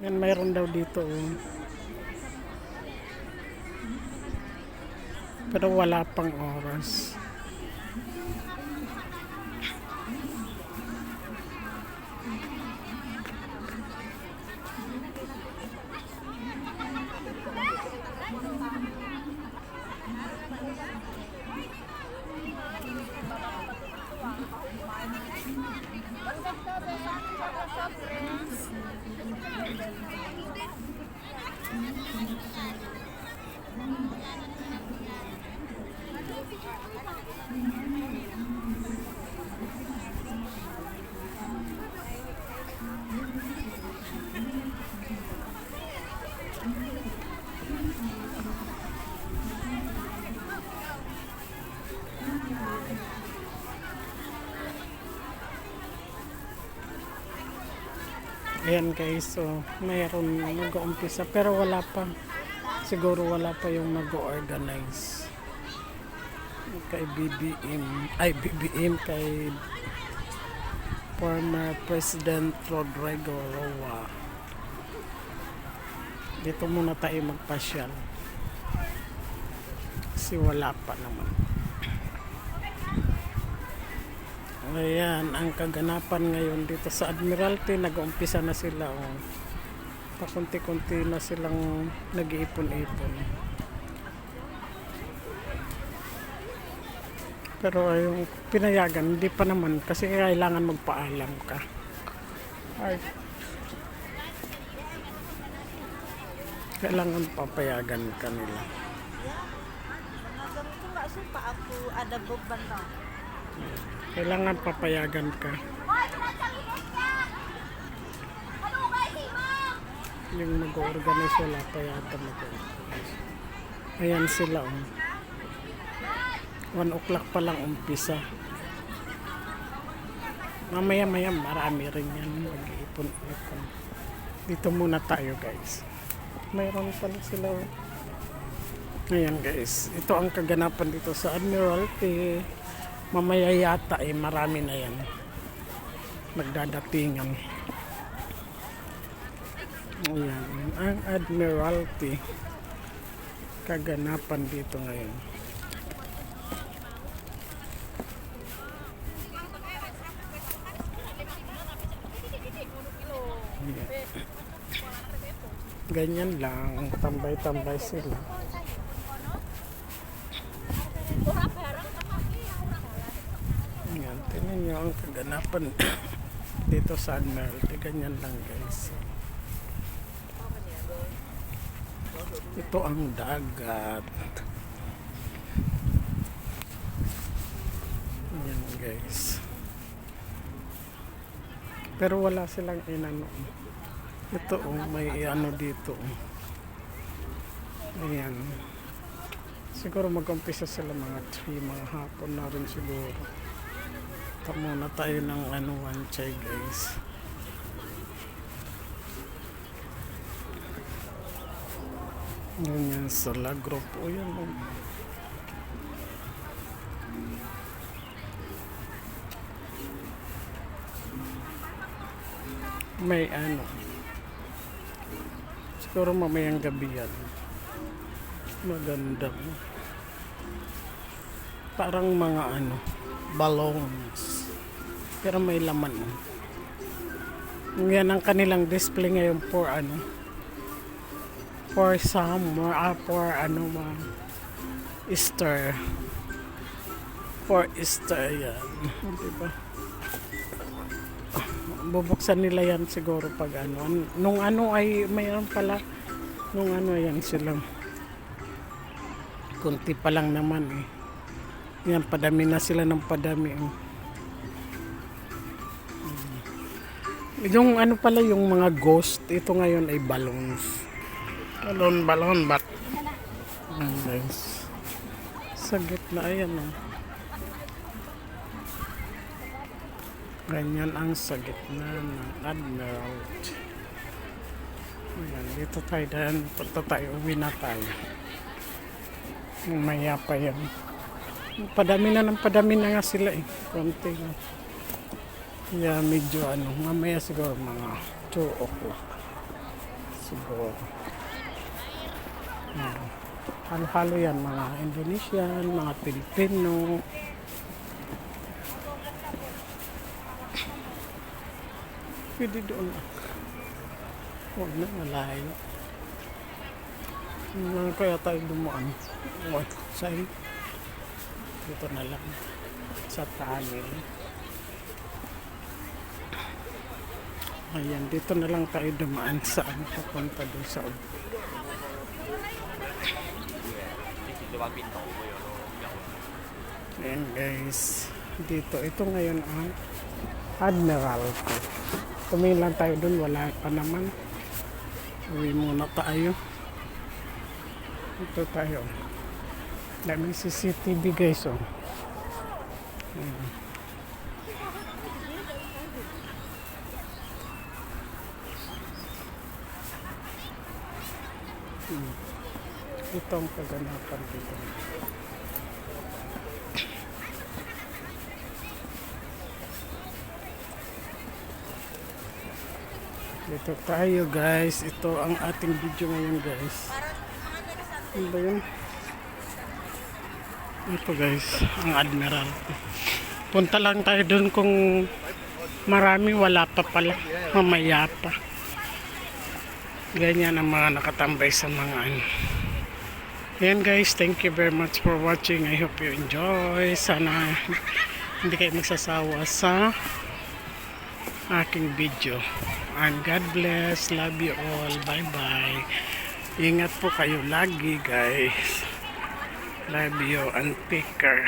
Yan, mayroon daw dito. Oh. Pero wala pang oras. Ayan guys, so mayroon mag-uumpisa pero wala pa. Siguro wala pa yung mag-organize. Kay BBM, kay former President Rodrigo Roa. Dito muna tayo magpasyal. Kasi wala pa naman. Ayan, ang kaganapan ngayon dito sa Admiralty, nag-uumpisa na sila. Oh. Pakunti-kunti na silang nag-iipon-ipon. Pero yung pinayagan, hindi pa naman kasi kailangan magpaalam ka. Ay. Kailangan papayagan ka nila. Kailangan papayagan ka. Yung mag-organize wala pa yata mag-organize. Ayan sila. 1 o'clock pa lang umpisa. Mamaya-maya marami rin yan. Mag-iipon-ipon. Dito muna tayo guys. Mayroon pala sila. Ayan guys. Ito ang kaganapan dito sa Admiralty. Mamaya yata marami na yan. Magdadatingan. Ayan. Ang Admiralty. Kaganapan dito ngayon. Ganyan lang, tambay-tambay sila. Ayan, tingnan nyo ang kaganapan dito sa Admiralty. Ganyan lang guys. Ito ang dagat. Ayan guys. Pero wala silang inano. Ito may ano dito. Ayan. Siguro mag-umpisa sila mga 3, mga hapon na rin siguro. Tama na tayo ng one chai guys. Ganyan sa Lagro po yan. May ano. Siguro mamayang gabi yan. Maganda. Parang mga balloons. Pero may laman. Yan ang kanilang display ngayon for for summer, for Easter. For Easter yan. Diba? Bubuksan nila yan siguro pag nung ay mayroon pala nung yan silang kunti pa lang naman yan padami na sila ng padami yung pala yung mga ghost ito ngayon ay balloons balon bat guys sa gitna ayan ganyan ang sa gitna ng Admiralty. Ayan, dito tayo dahil punta tayo, uwi na tayo. Maya pa yan. Padami na nga sila konti na. Yeah, medyo mamaya siguro mga 2 o'clock. siguro. Halo-halo yan, mga Indonesian, mga Pilipino. Pwede doon lang. Huwag na, malayo. Kaya tayo dumaan. Sa'yo. Dito na lang. Sa tunnel. Ayan, dito na lang tayo dumaan sa papunta doon sa ayan guys. Dito, ito ngayon ang Admiralty. Tumingin lang tayo doon, wala pa naman. Uwi muna tayo. Ito tayo. Daming CCTV guys, oh. Ito ang kaganapan dito. Dito tayo guys. Ito ang ating video ngayon guys. Ano ba yun? Ito guys, ang Admiral. Punta lang tayo dun kung marami, wala pa pala. Mamaya pa. Ganyan ang mga nakatambay sa mga ano. Ayan guys, thank you very much for watching. I hope you enjoy. Sana hindi kayo magsasawa sa aking video. And God bless. Love you all. Bye bye. Ingat po kayo lagi guys. Love you and take care.